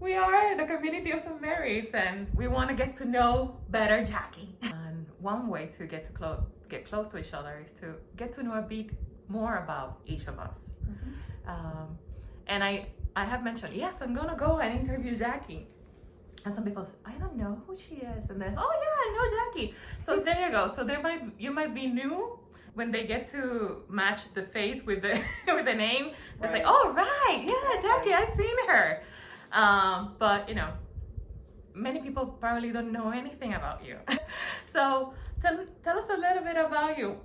We are the community of St. Mary's, and we want to get to know better Jackie. And one way to get close to each other is to get to know a bit more about each of us. And I have mentioned, yes, I'm gonna go and interview Jackie. And some people say, I don't know who she is. And then, oh yeah, I know Jackie. So there you go. So you might be new. When they get to match the face with the with the name, they say, oh right, yeah, Jackie, I've seen her. But many people probably don't know anything about you. So tell us a little bit about you.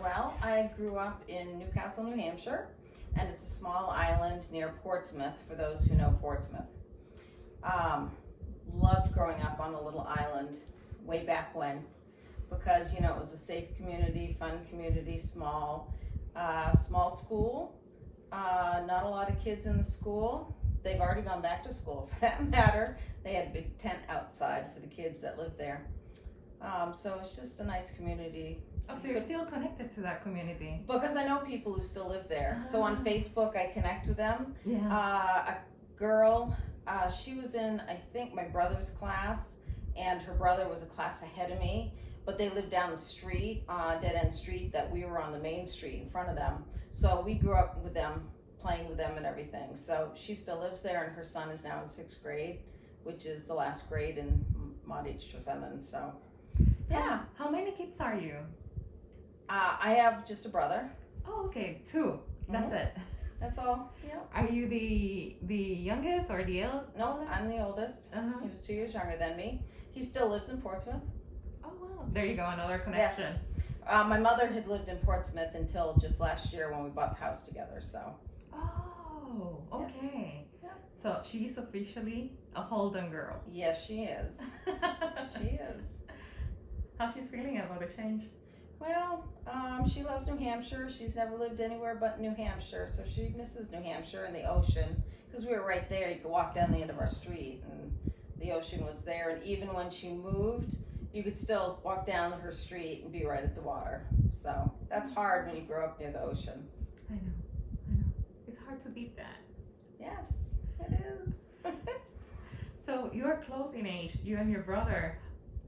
Well, I grew up in Newcastle, New Hampshire, and it's a small island near Portsmouth, for those who know Portsmouth. Loved growing up on a little island way back when, because it was a safe community, fun community, small school, not a lot of kids in the school. They've already gone back to school, for that matter. They had a big tent outside for the kids that lived there. So it's just a nice community. Oh, so you're still connected to that community? Because I know people who still live there. So on Facebook, I connect with them. Yeah. A girl, she was in, I think, my brother's class, and her brother was a class ahead of me, but they lived down the street, dead-end street, that we were on the main street in front of them. So we grew up with them, playing with them and everything. So she still lives there, and her son is now in 6th grade, which is the last grade in Maudit Trefemen. So, yeah. How many kids are you? I have just a brother. Oh, okay, 2. That's it. That's all. Yeah. Are you the youngest or the eldest? No, I'm the oldest. He was 2 years younger than me. He still lives in Portsmouth. Oh wow! There you go, another connection. Yes. My mother had lived in Portsmouth until just last year when we bought the house together. So. Oh, okay. Yes. Yeah. So she's officially a Holden girl. Yes, she is. She is. How's she feeling about the change? Well, she loves New Hampshire. She's never lived anywhere but New Hampshire, so she misses New Hampshire and the ocean, because we were right there. You could walk down the end of our street, and the ocean was there. And even when she moved, you could still walk down her street and be right at the water. So that's hard when you grow up near the ocean. I know. It's hard to beat that. Yes, it is. So you're close in age, you and your brother.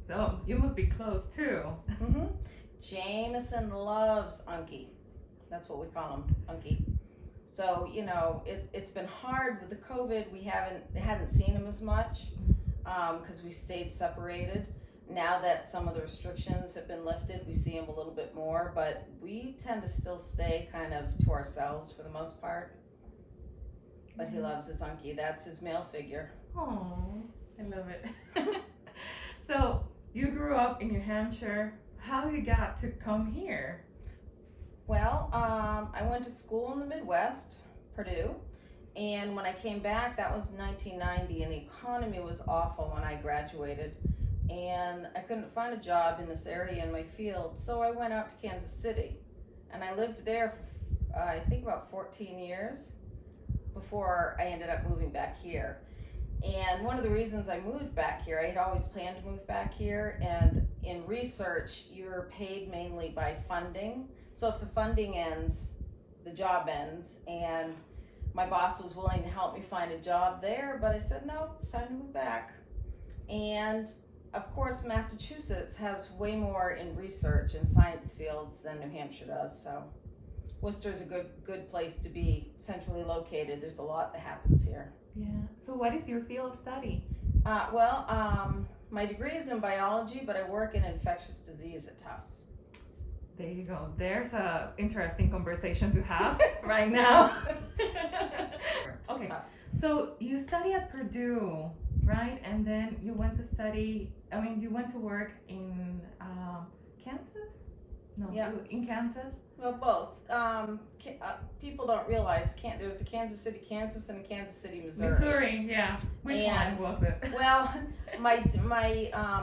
So you must be close too. Jameson loves Unky. That's what we call him, Unky. So, it's been hard with the COVID. We hadn't seen him as much because we stayed separated. Now that some of the restrictions have been lifted, we see him a little bit more, but we tend to still stay kind of to ourselves for the most part. But he loves his Unky. That's his male figure. Oh, I love it. So you grew up in New Hampshire. How you got to come here? Well, I went to school in the Midwest, Purdue, and when I came back, that was 1990, and the economy was awful when I graduated, and I couldn't find a job in this area in my field, so I went out to Kansas City, and I lived there for, I think, about 14 years before I ended up moving back here. And one of the reasons I moved back here, I had always planned to move back here, and in research, you're paid mainly by funding. So if the funding ends, the job ends, and my boss was willing to help me find a job there, but I said, no, it's time to move back. And of course, Massachusetts has way more in research and science fields than New Hampshire does, so Worcester's a good place to be, centrally located. There's a lot that happens here. Yeah. So what is your field of study? My degree is in biology, but I work in infectious disease at Tufts. There you go. There's a interesting conversation to have right now. Okay. Tufts. So you study at Purdue, right? And then you went to went to work in Kansas? No, Yeah. in Kansas? Well, both. People don't realize there's a Kansas City, Kansas, and a Kansas City, Missouri. Yeah. Which one was it? Well, my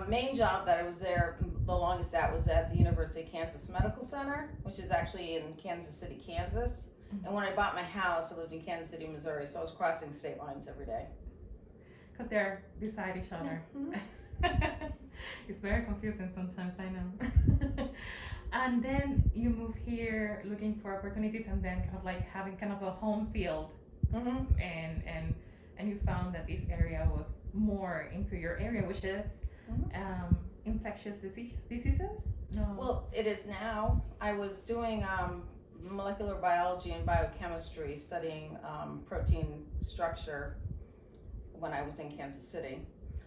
main job that I was there the longest at was at the University of Kansas Medical Center, which is actually in Kansas City, Kansas. And when I bought my house, I lived in Kansas City, Missouri, so I was crossing state lines every day. Because they're beside each other. It's very confusing sometimes, I know. And then you move here looking for opportunities, and then kind of like having kind of a home field, and and you found that this area was more into your area, which is infectious diseases? No. Well, it is now. I was doing molecular biology and biochemistry, studying protein structure when I was in Kansas City.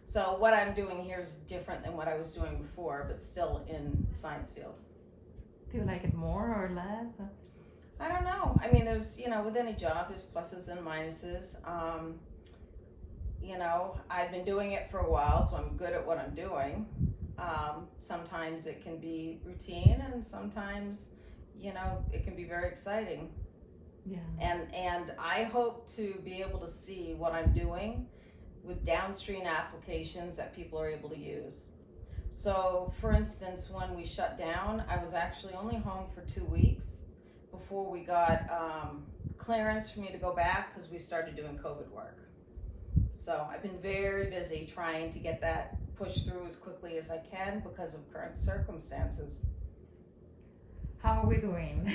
So what I'm doing here is different than what I was doing before, but still in the science field. Do you like it more or less? I don't know. I mean, there's, with any job, there's pluses and minuses. I've been doing it for a while, so I'm good at what I'm doing. Sometimes it can be routine, and sometimes, it can be very exciting. Yeah. And I hope to be able to see what I'm doing with downstream applications that people are able to use. So, for instance, when we shut down, I was actually only home for 2 weeks before we got clearance for me to go back, because we started doing COVID work. So I've been very busy trying to get that pushed through as quickly as I can because of current circumstances. How are we doing?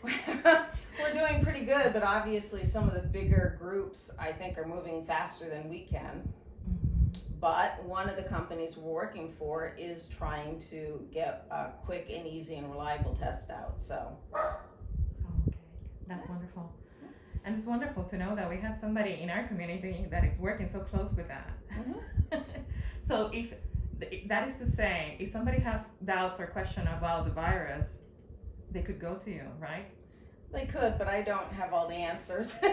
We're doing pretty good, but obviously some of the bigger groups, I think, are moving faster than we can. But one of the companies we're working for is trying to get a quick and easy and reliable test out. So. Okay, that's wonderful. And it's wonderful to know that we have somebody in our community that is working so close with that. So if that is to say, if somebody have doubts or question about the virus, they could go to you, right? They could, but I don't have all the answers. I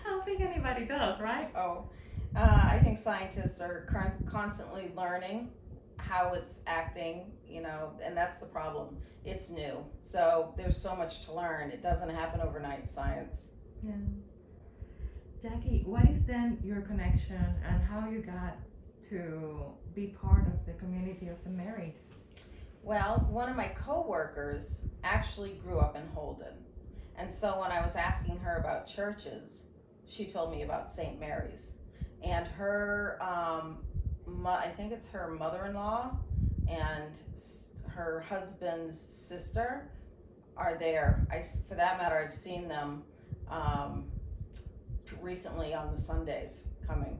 don't think anybody does, right? I think scientists are constantly learning how it's acting, and that's the problem. It's new. So there's so much to learn. It doesn't happen overnight in science. Yeah. Jackie, what is then your connection and how you got to be part of the community of St. Mary's? Well, one of my coworkers actually grew up in Holden. And so when I was asking her about churches, she told me about St. Mary's. And her, I think it's her mother-in-law and her husband's sister are there. For that matter, I've seen them recently on the Sundays coming.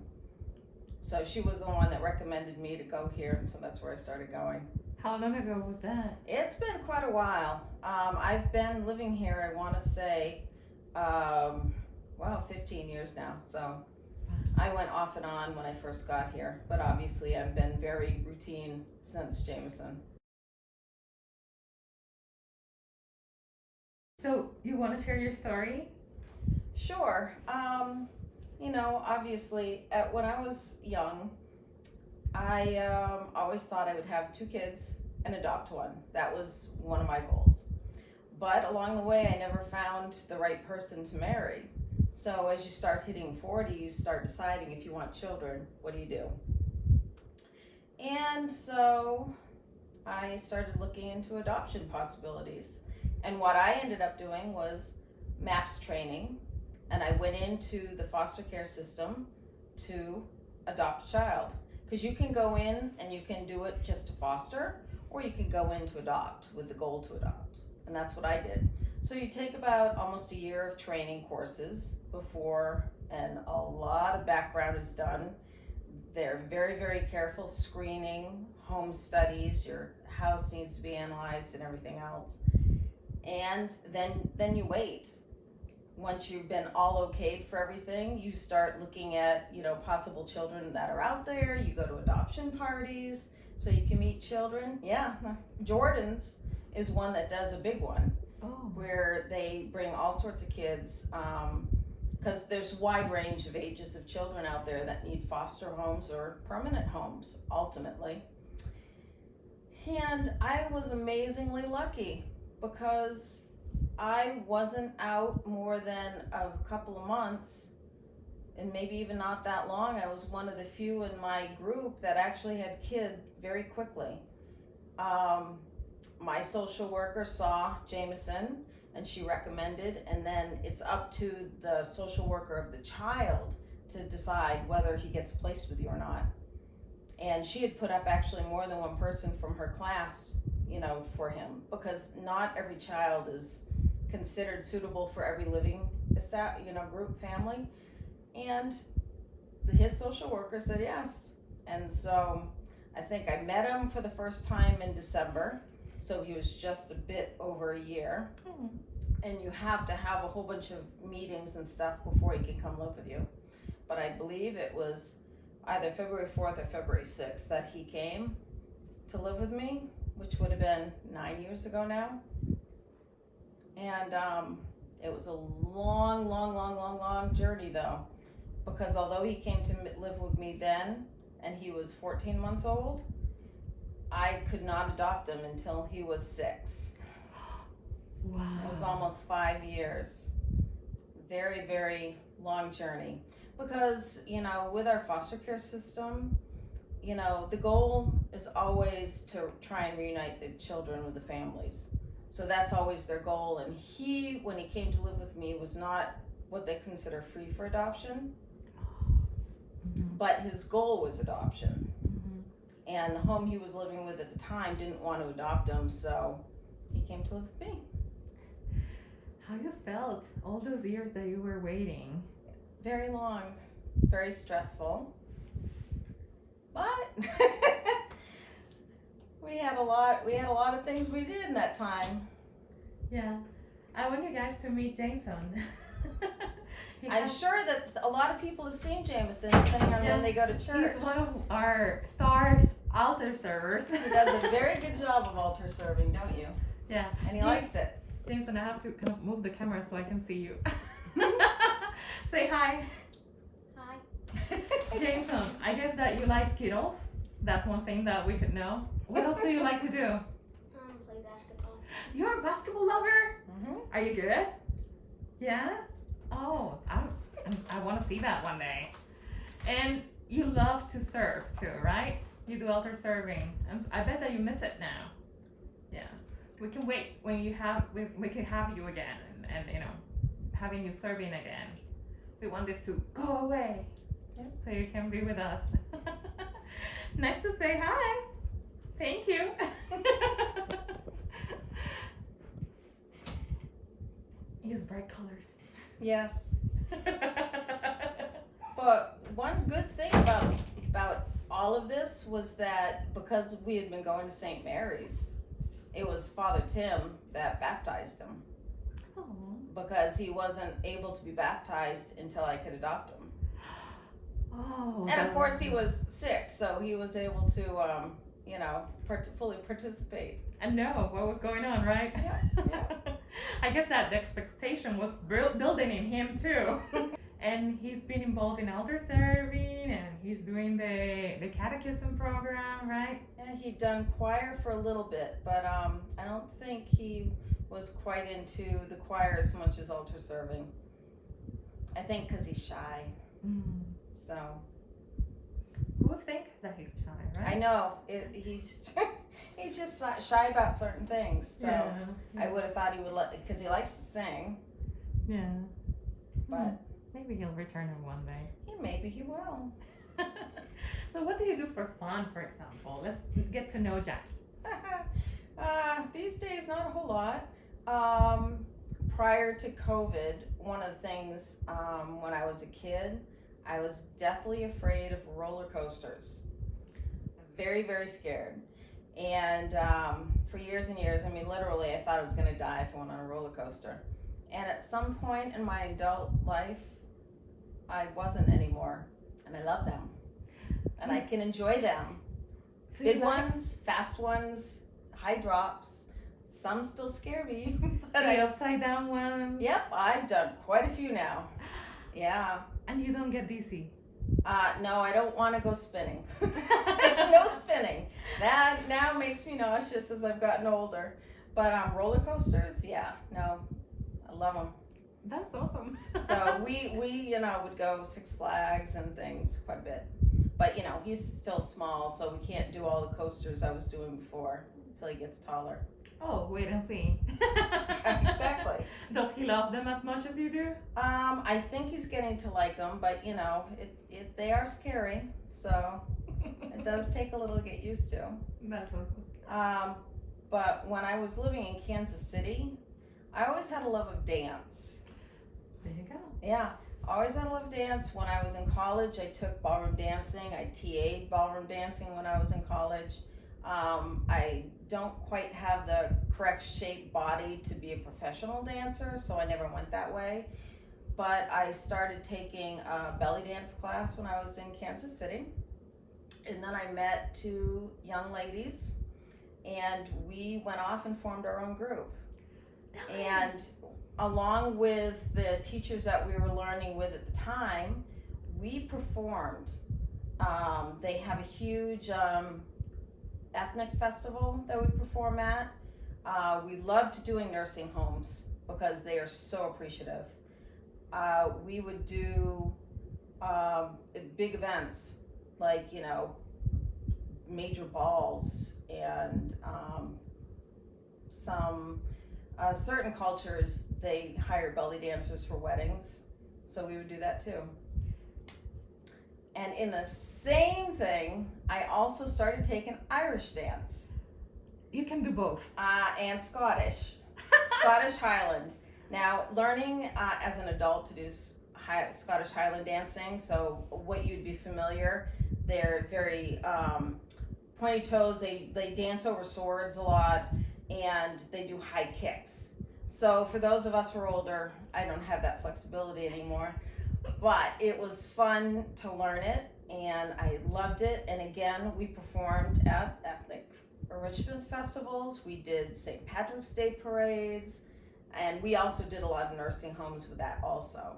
So she was the one that recommended me to go here, and so that's where I started going. How long ago was that? It's been quite a while. I've been living here, I want to say, 15 years now. So I went off and on when I first got here, but obviously I've been very routine since Jameson. So you want to share your story? Sure. Obviously, when I was young, I always thought I would have 2 kids and adopt one. That was one of my goals. But along the way, I never found the right person to marry. So as you start hitting 40, you start deciding if you want children, what do you do? And so I started looking into adoption possibilities. And what I ended up doing was MAPS training, and I went into the foster care system to adopt a child. Because you can go in and you can do it just to foster, or you can go in to adopt with the goal to adopt. And that's what I did. So you take about almost a year of training courses before, and a lot of background is done. They're very, very careful screening, home studies, your house needs to be analyzed and everything else. And then you wait. Once you've been all okayed for everything, you start looking at, possible children that are out there. You go to adoption parties so you can meet children. Yeah, Jordan's is one that does a big one. Where they bring all sorts of kids, because there's a wide range of ages of children out there that need foster homes or permanent homes, ultimately. And I was amazingly lucky because I wasn't out more than a couple of months, and maybe even not that long. I was one of the few in my group that actually had kids very quickly. My social worker saw Jameson and she recommended, and then it's up to the social worker of the child to decide whether he gets placed with you or not. And she had put up actually more than one person from her class, for him, because not every child is considered suitable for every living group family. and his social worker said yes. And so I think I met him for the first time in December. So he was just a bit over a year. Hmm. And you have to have a whole bunch of meetings and stuff before he can come live with you. But I believe it was either February 4th or February 6th that he came to live with me, which would have been 9 years ago now. And it was a long journey though, because although he came to live with me then and he was 14 months old, I could not adopt him until he was 6. Wow. It was almost 5 years. Very, very long journey. Because, you know, with our foster care system, you know, the goal is always to try and reunite the children with the families. So that's always their goal. And he, when he came to live with me, was not what they consider free for adoption. Mm-hmm. But his goal was adoption. Mm-hmm. And the home he was living with at the time didn't want to adopt him, so he came to live with me. How you felt all those years that you were waiting? Very long, very stressful, but we had a lot of things we did in that time. Yeah, I want you guys to meet Jameson. I'm sure that a lot of people have seen Jameson, depending on when they go to church. He's one of our stars altar servers. He does a very good job of altar serving, don't you? Yeah. And he likes it. Jameson, I have to kind of move the camera so I can see you. Say hi. Hi. Jameson, I guess that you like Skittles. That's one thing that we could know. What else do you like to do? Play basketball. You're a basketball lover? Mm-hmm. Are you good? Yeah? Oh, I want to see that one day. And you love to serve too, right? You do altar serving. I bet that you miss it now. Yeah. We can wait when you have, we can have you again and you know, having you serving again. We want this to go away. Yep. So you can be with us. Nice to say hi. Thank you. Use bright colors. Yes. But one good thing about all of this was that because we had been going to St. Mary's, it was Father Tim that baptized him. Oh. Because he wasn't able to be baptized until I could adopt him. Oh. And of course he was sick, so he was able to, you know, fully participate. And know what was going on, right? Yeah, yeah. I guess that the expectation was building in him too. And he's been involved in altar serving, and he's doing the catechism program, right? Yeah, he'd done choir for a little bit, but I don't think he was quite into the choir as much as altar serving. I think because he's shy. Mm. So. Who would think that he's shy, right? I know. He's he's just shy about certain things. So yeah. I would have thought he would because he likes to sing. Yeah. But maybe he'll return him one day. Maybe he will. So what do you do for fun, for example? Let's get to know Jackie. These days, not a whole lot. Prior to COVID, one of the things when I was a kid, I was deathly afraid of roller coasters. Very, very scared. And for years and years, I mean, literally, I thought I was going to die if I went on a roller coaster. And at some point in my adult life, I wasn't anymore. And I love them. And I can enjoy them. So Big ones, fast ones, high drops. Some still scare me. But the upside down one. Yep, I've done quite a few now. Yeah. And you don't get dizzy. No, I don't want to go spinning. No spinning. That now makes me nauseous as I've gotten older. But roller coasters, yeah, no, I love them. That's awesome. So we you know would go Six Flags and things quite a bit. But you know he's still small, so we can't do all the coasters I was doing before until he gets taller. Oh, wait and see. Exactly. Does he love them as much as you do? I think he's getting to like them, but you know, they are scary, so it does take a little to get used to. That's awesome. But when I was living in Kansas City, I always had a love of dance. There you go. Yeah, Always had loved dance. When I was in college, I took ballroom dancing. I TA'd ballroom dancing when I was in college. I don't quite have the correct shaped body to be a professional dancer, so I never went that way. But I started taking a belly dance class when I was in Kansas City. And then I met two young ladies, and we went off and formed our own group. And along with the teachers that we were learning with at the time, we performed. They have a huge ethnic festival that we perform at. We loved doing nursing homes because they are so appreciative. We would do big events like, major balls and some certain cultures, they hire belly dancers for weddings, so we would do that too. And in the same thing, I also started taking Irish dance. You can do both. And Scottish Highland. Now, learning as an adult to do Scottish Highland dancing, so what you'd be familiar, they're very pointy toes, they dance over swords a lot, and they do high kicks. So for those of us who are older, I don't have that flexibility anymore, but it was fun to learn it, and I loved it. And again, we performed at ethnic enrichment festivals, we did St. Patrick's Day parades, and we also did a lot of nursing homes with that also.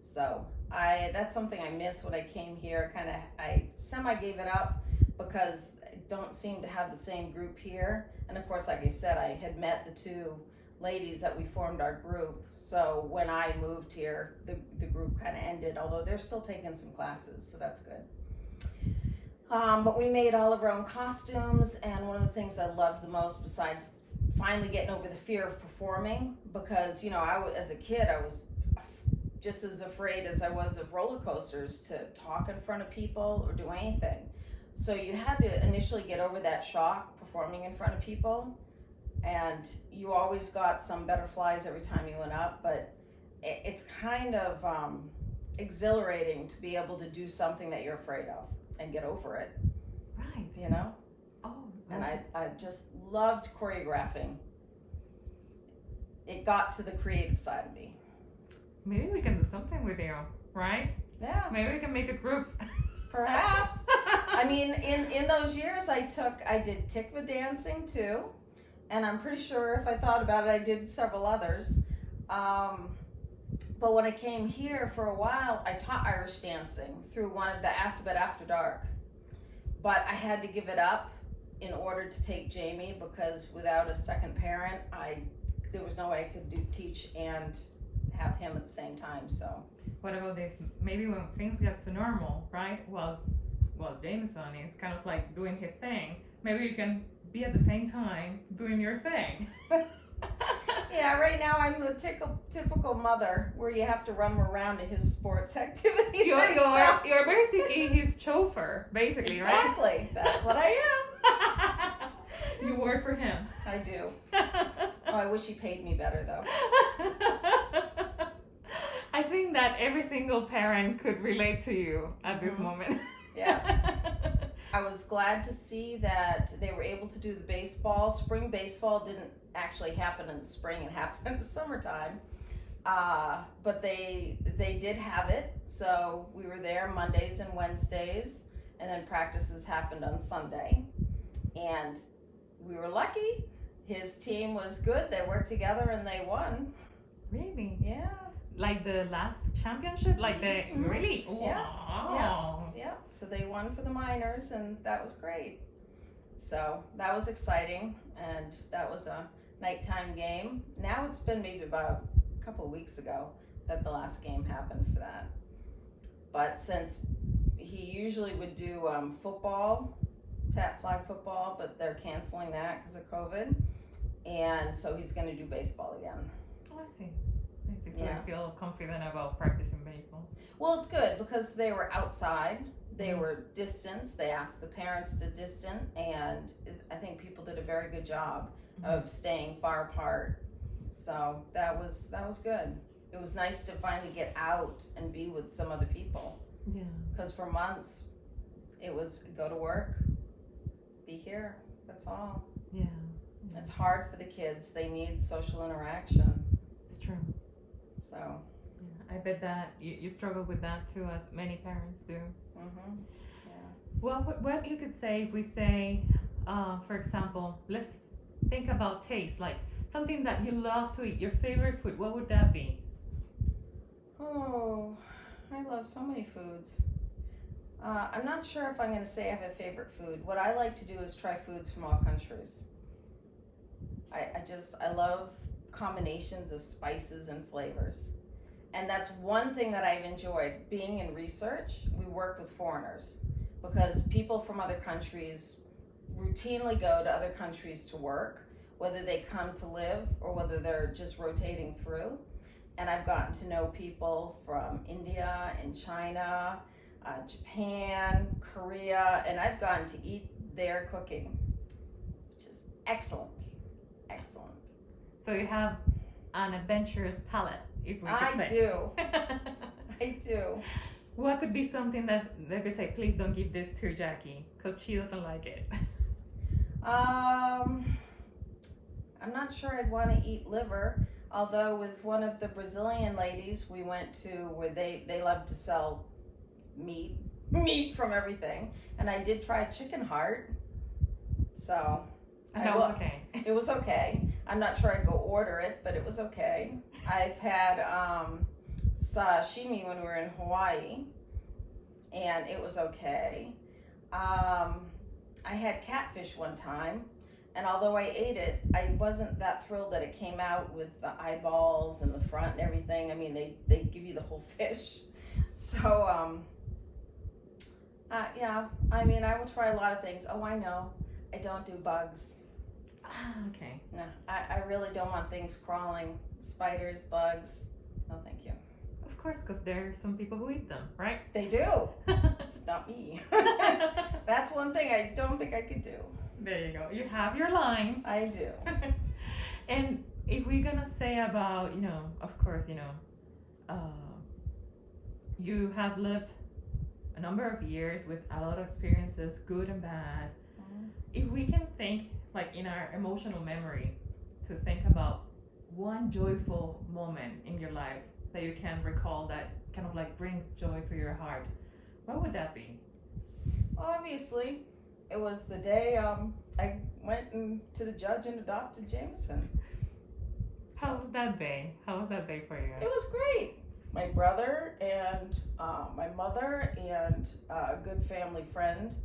So that's something I missed when I came here. I semi gave it up because I don't seem to have the same group here. And of course, like I said, I had met the two ladies that we formed our group. So when I moved here, the group kind of ended, although they're still taking some classes, so that's good. But we made all of our own costumes, and one of the things I loved the most, besides finally getting over the fear of performing, because as a kid I was just as afraid as I was of roller coasters to talk in front of people or do anything. So you had to initially get over that shock performing in front of people, and you always got some butterflies every time you went up, but it's kind of exhilarating to be able to do something that you're afraid of and get over it. Right. Oh. And I just loved choreographing. It got to the creative side of me. Maybe we can do something with you, right? Yeah. Maybe we can make a group. Perhaps. I mean, in those years I did tikva dancing too, and I'm pretty sure if I thought about it, I did several others. But when I came here for a while, I taught Irish dancing through one of the Assabet After Dark. But I had to give it up in order to take Jamie, because without a second parent, there was no way I could teach and have him at the same time. So what about this? Maybe when things get to normal, right? Well, Jameson is kind of like doing his thing. Maybe you can be at the same time doing your thing. Yeah, right now I'm the typical mother where you have to run around to his sports activities. You're basically his chauffeur, basically, exactly. Right? Exactly. That's what I am. You work for him. I do. Oh, I wish he paid me better, though. I think that every single parent could relate to you at this moment. Yes. I was glad to see that they were able to do the baseball. Spring baseball didn't actually happen in the spring, it happened in the summertime. But they did have it, so we were there Mondays and Wednesdays, and then practices happened on Sunday. And we were lucky. His team was good. They worked together and they won. Really? Yeah. Like the last championship? Like really? Yeah. Wow. Yeah. So they won for the minors, and that was great. So that was exciting, and that was a nighttime game. Now it's been maybe about a couple of weeks ago that the last game happened for that. But since he usually would do football, flag football, but they're canceling that because of COVID, and so he's going to do baseball again. Oh, I see. So you feel confident about practicing baseball? Well, it's good because they were outside, they were distanced, they asked the parents to distance, and I think people did a very good job of staying far apart. So that was good. it was nice to finally get out and be with some other people. Yeah. Because for months, it was go to work, be here. That's all. Yeah. It's hard for the kids. They need social interaction. It's true. So. Yeah. I bet that you struggle with that too, as many parents do. Mhm. Yeah. Well, what you could say if we say, for example, let's think about taste, like something that you love to eat, your favorite food. What would that be? Oh, I love so many foods. I'm not sure if I'm going to say I have a favorite food. What I like to do is try foods from all countries. I love combinations of spices and flavors. And that's one thing that I've enjoyed. Being in research, we work with foreigners because people from other countries routinely go to other countries to work, whether they come to live or whether they're just rotating through. And I've gotten to know people from India and China, Japan, Korea, and I've gotten to eat their cooking, which is excellent. Excellent. So you have an adventurous palate, if we could I say. do. I do. What could be something that they could say, please don't give this to Jackie, because she doesn't like it? I'm not sure I'd want to eat liver, although with one of the Brazilian ladies we went to where they love to sell meat from everything, and I did try chicken heart, so And that was okay. it was okay. I'm not sure I'd go order it, but it was okay. I've had sashimi when we were in Hawaii, and it was okay. I had catfish one time, and although I ate it, I wasn't that thrilled that it came out with the eyeballs and the front and everything. I mean, they give you the whole fish. So, yeah, I mean, I will try a lot of things. Oh, I know. I don't do bugs. Okay. No, I really don't want things crawling. Spiders, bugs. No, thank you. Of course, because there are some people who eat them, right? They do. It's not me. That's one thing I don't think I could do. There you go. You have your line. I do. And if we're gonna say about, of course, you have lived a number of years with a lot of experiences, good and bad. Mhm. If we can think, like in our emotional memory, to think about one joyful moment in your life that you can recall that kind of like brings joy to your heart, what would that be? Obviously, it was the day I went to the judge and adopted Jameson. How was that day? How was that day for you? It was great. My brother and my mother and a good family friend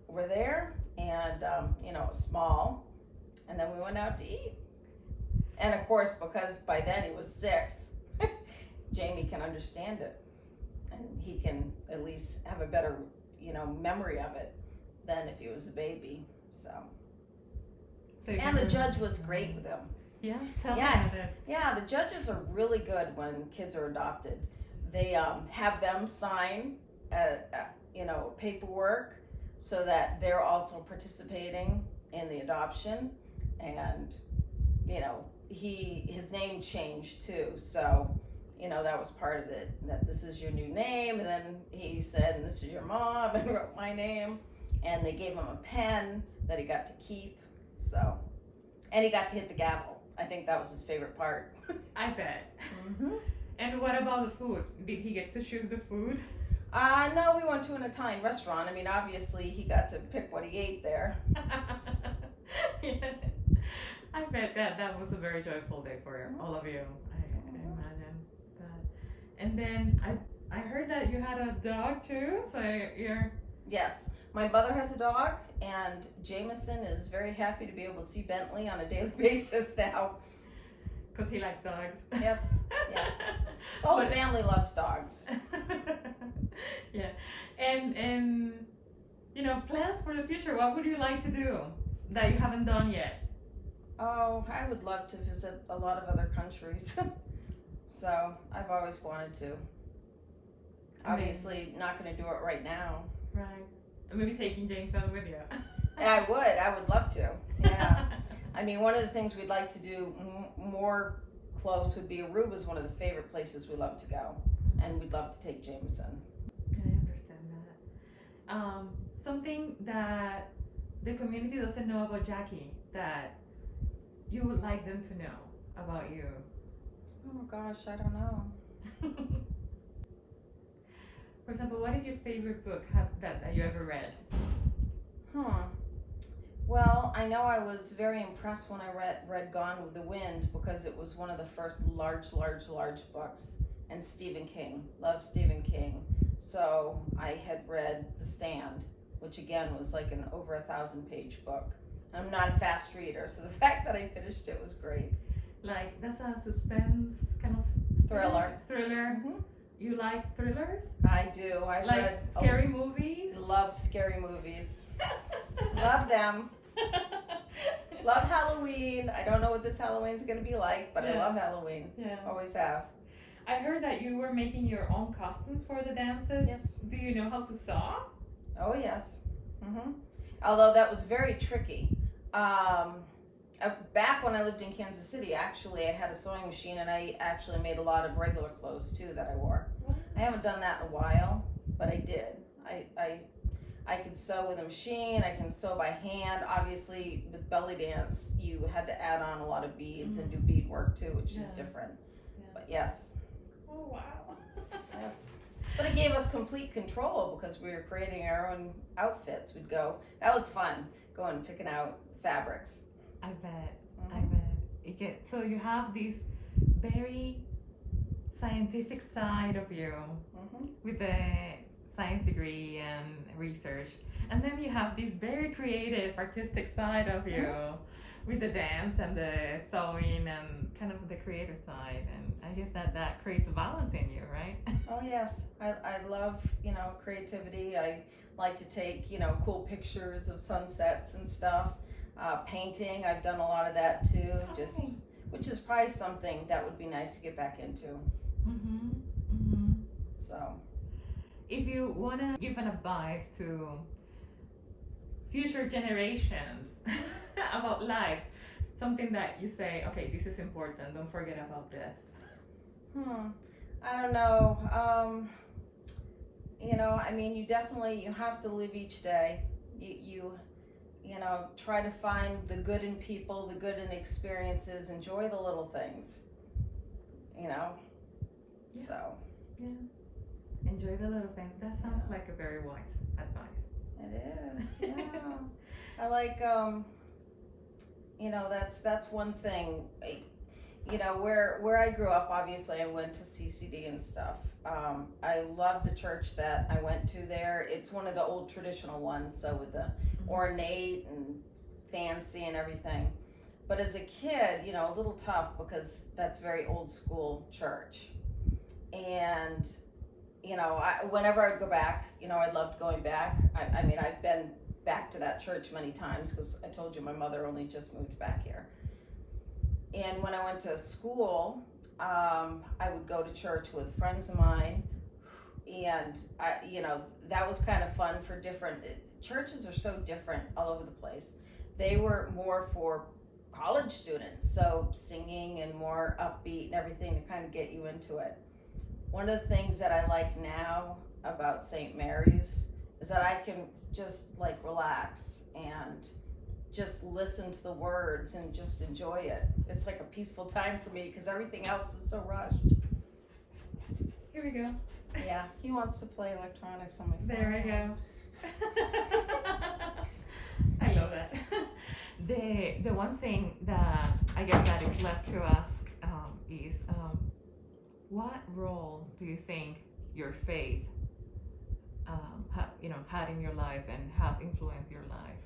were there, and it was small, and then we went out to eat. And of course, because by then he was 6, Jamie can understand it, and he can at least have a better memory of it than if he was a baby. So and the judge was great with him. Yeah, tell me Yeah. about it. Yeah, the judges are really good when kids are adopted. They have them sign, paperwork so that they're also participating in the adoption, and his name changed too. So that was part of it. That this is your new name, and then he said, and this is your mom, and wrote my name, and they gave him a pen that he got to keep. So, and he got to hit the gavel. I think that was his favorite part. I bet. Mm-hmm. And what about the food? Did he get to choose the food? No, we went to an Italian restaurant. I mean, obviously, he got to pick what he ate there. Yeah. I bet that was a very joyful day for all of you. I imagine that. And then I heard that you had a dog too. So you're. Yes, my mother has a dog, and Jameson is very happy to be able to see Bentley on a daily basis now. Because he likes dogs. Yes, yes. The whole family loves dogs. Yeah, and plans for the future. What would you like to do that you haven't done yet? Oh, I would love to visit a lot of other countries. So I've always wanted to. Obviously, not going to do it right now. Right. And maybe taking Jameson with you. Yeah, I would love to. Yeah. I mean, one of the things we'd like to do more close would be Aruba's one of the favorite places we love to go, and we'd love to take Jameson. I understand that. Something that the community doesn't know about Jackie that you would like them to know about you. Oh gosh, I don't know. For example, what is your favorite book that you ever read? Well, I know I was very impressed when I read Gone with the Wind because it was one of the first large books. And Stephen King. Love Stephen King. So I had read The Stand, which again was like an over 1,000-page book. I'm not a fast reader, so the fact that I finished it was great. Like, that's a suspense kind of Thriller. Mm-hmm. You like thrillers? I do. I've like read scary movies? Love scary movies. Love them. Love Halloween. I don't know what this Halloween's going to be like, but I love Halloween. Yeah. Always have. I heard that you were making your own costumes for the dances. Yes. Do you know how to sew? Oh, yes. Although that was very tricky. Back when I lived in Kansas City, actually, I had a sewing machine, and I actually made a lot of regular clothes, too, that I wore. I haven't done that in a while, but I did. I could sew with a machine. I can sew by hand. Obviously, with belly dance, you had to add on a lot of beads and do bead work, too, which is different. Yeah. But yes. Oh, wow. Yes. But it gave us complete control because we were creating our own outfits. We'd go, that was fun, going and picking out fabrics. I bet. I bet. So you have this very scientific side of you with the science degree and research. And then you have this very creative, artistic side of you with the dance and the sewing and kind of the creative side. And I guess that creates a balance in you, right? Oh, yes. I love, creativity. I like to take, cool pictures of sunsets and stuff. Painting, I've done a lot of that too, which is probably something that would be nice to get back into. So, if you want to give an advice to future generations about life, something that you say, okay, this is important, don't forget about this. I don't know. You have to live each day. You try to find the good in people, the good in experiences, enjoy the little things, so. Yeah. Enjoy the little things. That sounds like a very wise advice. It is, yeah. I like, that's one thing. Where I grew up, obviously I went to CCD and stuff. I love the church that I went to there. It's one of the old traditional ones, so with the ornate and fancy and everything. But as a kid, a little tough because that's very old school church. And, whenever I'd go back, I loved going back. I've been back to that church many times because I told you my mother only just moved back here. And when I went to school, I would go to church with friends of mine, and that was kind of fun for different. Churches are so different all over the place. They were more for college students, so singing and more upbeat and everything to kind of get you into it. One of the things that I like now about St. Mary's is that I can just relax and just listen to the words and just enjoy it. It's like a peaceful time for me because everything else is so rushed. Here we go. Yeah, he wants to play electronics on my phone. There we go. I love that. The one thing that I guess that is left to ask is what role do you think your faith had in your life and have influenced your life?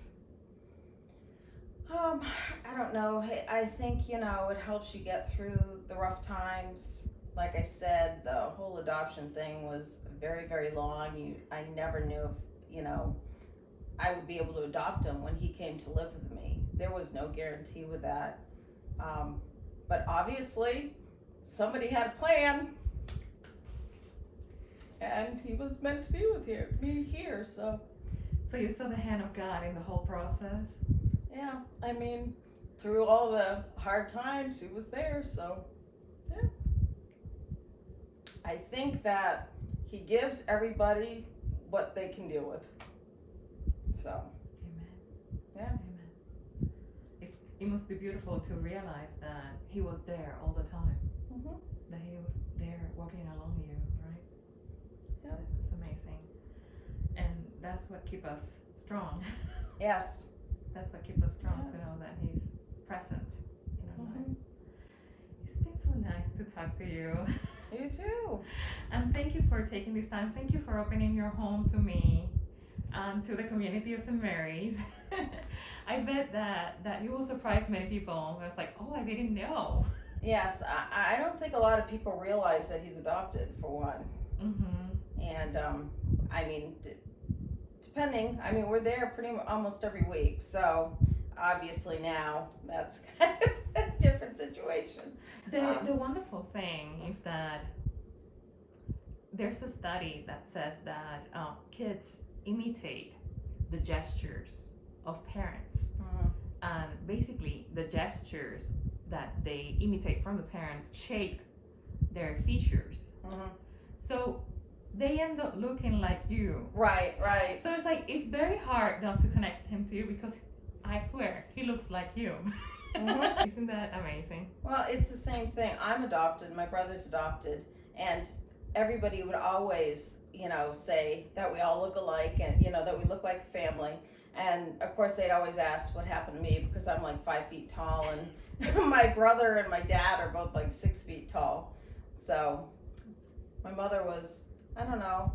I don't know. I think, it helps you get through the rough times. Like I said, the whole adoption thing was very, very long. I never knew if, I would be able to adopt him when he came to live with me. There was no guarantee with that. But obviously, somebody had a plan. And he was meant to be with me here, so. So you saw the hand of God in the whole process? Yeah, through all the hard times, he was there, so. I think that he gives everybody what they can deal with. So, Amen. yeah. Amen. It must be beautiful to realize that he was there all the time. Mm-hmm. That he was there walking along you, right? Yeah. It's amazing. And that's what keeps us strong. Yes. That's what keeps us strong, Yeah. to know that he's present in our Mhm. lives. It's been so nice to talk to you. You too. And thank you for taking this time. Thank you for opening your home to me, to the community of St. Mary's. I bet that you will surprise many people. It's like, oh, I didn't know. Yes, I don't think a lot of people realize that he's adopted, for one. Mm-hmm. And I mean, depending, I mean, we're there pretty much almost every week. So obviously now that's kind of a different situation. The wonderful thing is that there's a study that says that kids imitate the gestures of parents. Mhm. And basically, the gestures that they imitate from the parents shape their features. Mhm. So they end up looking like you. Right, right. So it's like, it's very hard not to connect him to you, because I swear, he looks like you. Mhm. Isn't that amazing? Well, it's the same thing. I'm adopted, my brother's adopted, and everybody would always, say that we all look alike and, that we look like a family. And of course, they'd always ask what happened to me, because I'm like 5 feet tall, and my brother and my dad are both like 6 feet tall. So my mother was, I don't know,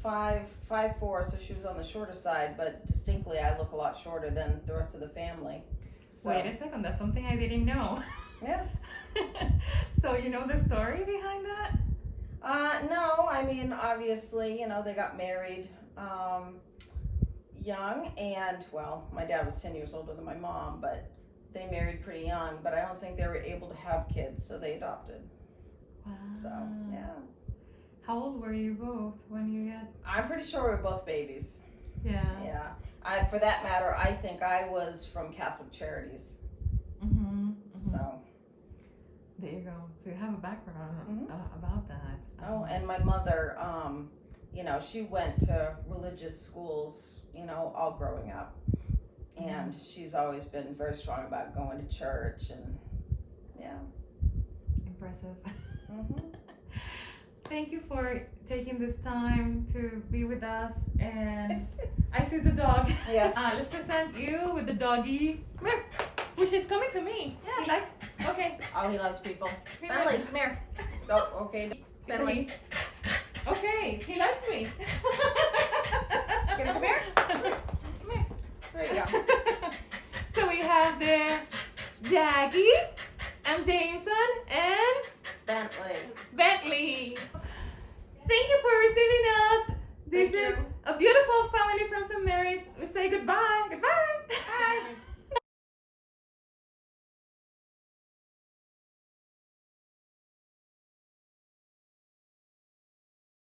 5'4", so she was on the shorter side, but distinctly I look a lot shorter than the rest of the family. So, Wait a second, that's something I didn't know. yes. So you know the story behind that? No, I mean, obviously, they got married young, and, well, my dad was 10 years older than my mom, but they married pretty young, but I don't think they were able to have kids, so they adopted. Wow. So, yeah. How old were you both when you got? I'm pretty sure we were both babies. Yeah. Yeah. For that matter, I think I was from Catholic Charities. Mm-hmm. So. There you go. So you have a background Mhm. about that. Oh, and my mother, she went to religious schools, all growing up. And she's always been very strong about going to church, and yeah. Impressive. Mm-hmm. Thank you for taking this time to be with us. And I see the dog. Yes. Let's present you with the doggy, Come here. which is coming to me. Yes. He likes. Okay. Oh, he loves people. He Bentley, likes- come here. Go, okay. Bentley. Okay, he likes me. Can you come here? Come here. There you go. So we have there Jackie and Jameson and Bentley. Bentley. Thank you for receiving us. This Thank is you. a beautiful family from St. Mary's. We say goodbye. Goodbye.